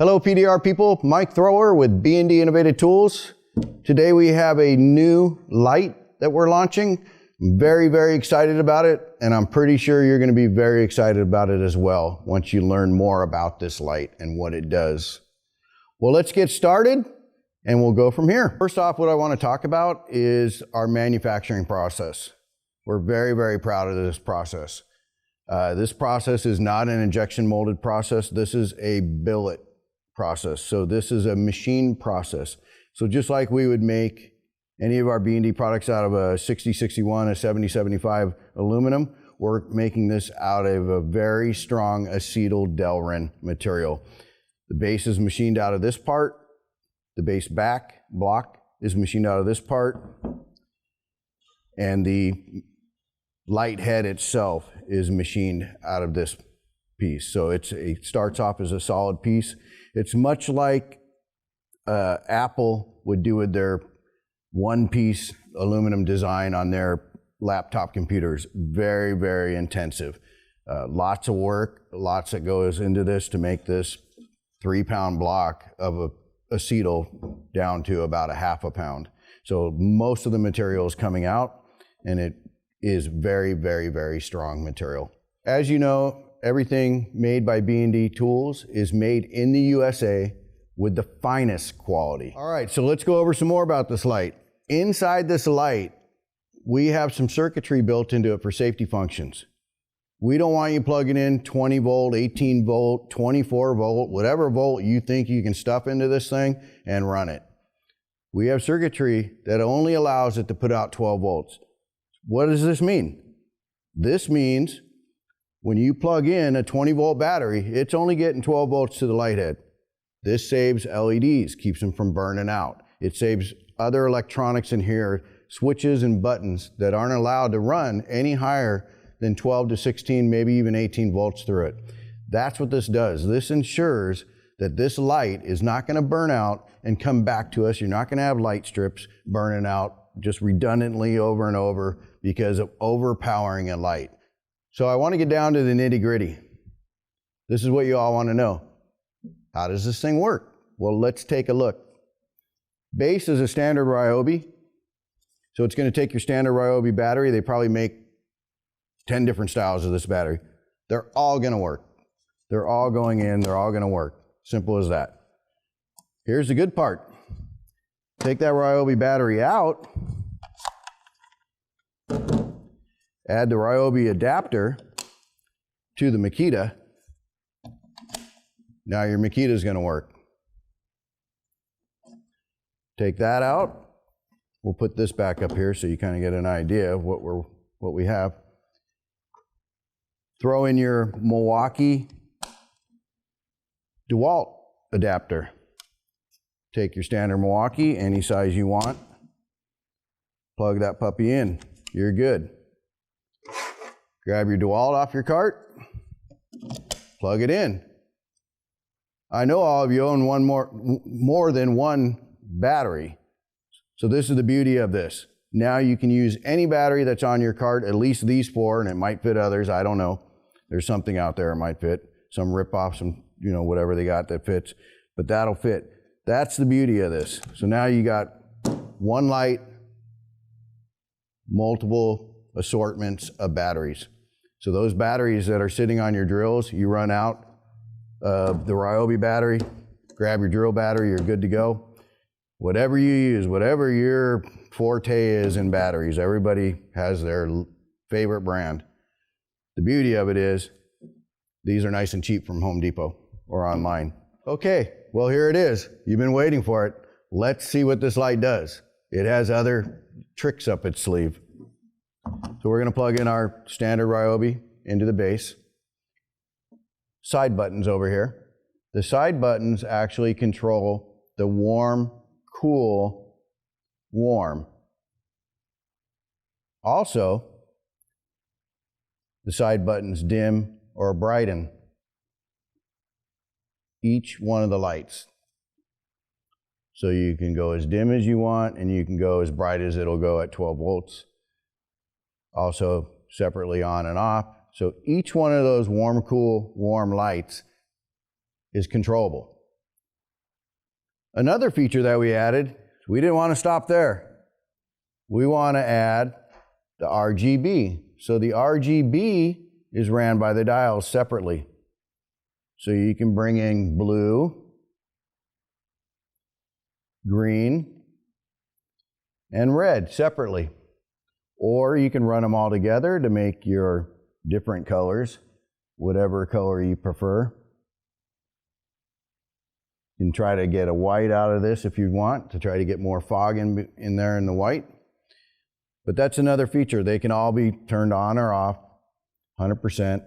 Hello PDR people, Mike Thrower with B&D Innovative Tools. Today we have a new light that we're launching. I'm very excited about it, and I'm pretty sure you're going to be very excited about it as well once you learn more about this light and what it does. Well, let's get started and we'll go from here. First off, what I want to talk about is our manufacturing process. We're very proud of this process. This process is not an injection molded process. This is a billet process. So this is a machine process. So just like we would make any of our B&D products out of a 6061, a 7075 aluminum, we're making this out of a very strong acetyl Delrin material. The base is machined out of this part. The base back block is machined out of this part. And the light head itself is machined out of this piece. So it starts off as a solid piece. It's much like Apple would do with their one-piece aluminum design on their laptop computers. Very intensive. Lots of work, lots that goes into this to make this 3-pound block of acetyl down to about a half a pound. So most of the material is coming out, and it is very strong material. As you know, everything made by B&D Tools is made in the USA with the finest quality. All right, so let's go over some more about this light. Inside this light, we have some circuitry built into it for safety functions. We don't want you plugging in 20 volt, 18 volt, 24 volt, whatever volt you think you can stuff into this thing and run it. We have circuitry that only allows it to put out 12 volts. What does this mean? This means when you plug in a 20 volt battery, it's only getting 12 volts to the light head. This saves LEDs, keeps them from burning out. It saves other electronics in here, switches and buttons that aren't allowed to run any higher than 12 to 16, maybe even 18 volts through it. That's what this does. This ensures that this light is not going to burn out and come back to us. You're not going to have light strips burning out just redundantly over and over because of overpowering a light. So I want to get down to the nitty-gritty. This is what you all want to know. How does this thing work? Well, let's take a look. Base is a standard Ryobi. So it's going to take your standard Ryobi battery. They probably make 10 different styles of this battery. They're all going to work. They're all going in. They're all going to work. Simple as that. Here's the good part. Take that Ryobi battery out. Add the Ryobi adapter to the Makita. Now your Makita is going to work. Take that out. We'll put this back up here so you kind of get an idea of what we have. Throw in your Milwaukee DeWalt adapter. Take your standard Milwaukee, any size you want. Plug that puppy in. You're good. Grab your DeWalt off your cart. Plug it in. I know all of you own more than one battery. So this is the beauty of this. Now you can use any battery that's on your cart, at least these 4, and it might fit others, I don't know. There's something out there it might fit. Some rip-off, some, whatever they got that fits, but that'll fit. That's the beauty of this. So now you got one light, multiple assortments of batteries. So those batteries that are sitting on your drills, you run out of the Ryobi battery, grab your drill battery, you're good to go. Whatever you use, whatever your forte is in batteries, everybody has their favorite brand. The beauty of it is these are nice and cheap from Home Depot or online. Okay, well here it is. You've been waiting for it. Let's see what this light does. It has other tricks up its sleeve. So we're going to plug in our standard Ryobi into the base. Side buttons over here. The side buttons actually control the warm, cool, warm. Also, the side buttons dim or brighten each one of the lights. So you can go as dim as you want, and you can go as bright as it'll go at 12 volts. Also separately on and off. So each one of those warm, cool, warm lights is controllable. Another feature that we added, we didn't want to stop there. We want to add the RGB. So the RGB is ran by the dials separately. So you can bring in blue, green, and red separately. Or you can run them all together to make your different colors, whatever color you prefer. You can try to get a white out of this if you want, to try to get more fog in there in the white. But that's another feature. They can all be turned on or off, 100%.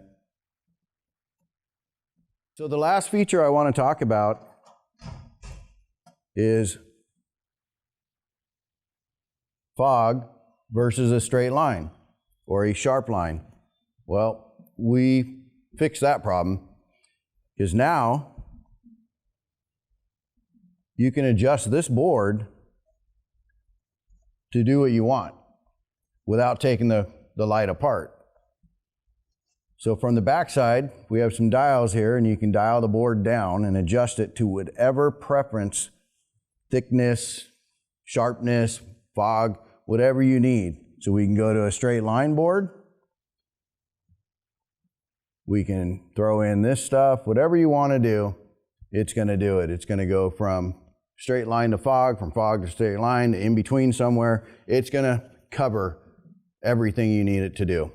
So the last feature I want to talk about is fog versus a straight line or a sharp line. Well, we fixed that problem because now you can adjust this board to do what you want without taking the light apart. So from the back side, we have some dials here, and you can dial the board down and adjust it to whatever preference, thickness, sharpness, fog, whatever you need. So we can go to a straight line board. We can throw in this stuff, whatever you want to do, it's going to do it. It's going to go from straight line to fog, from fog to straight line, to in between somewhere. It's going to cover everything you need it to do.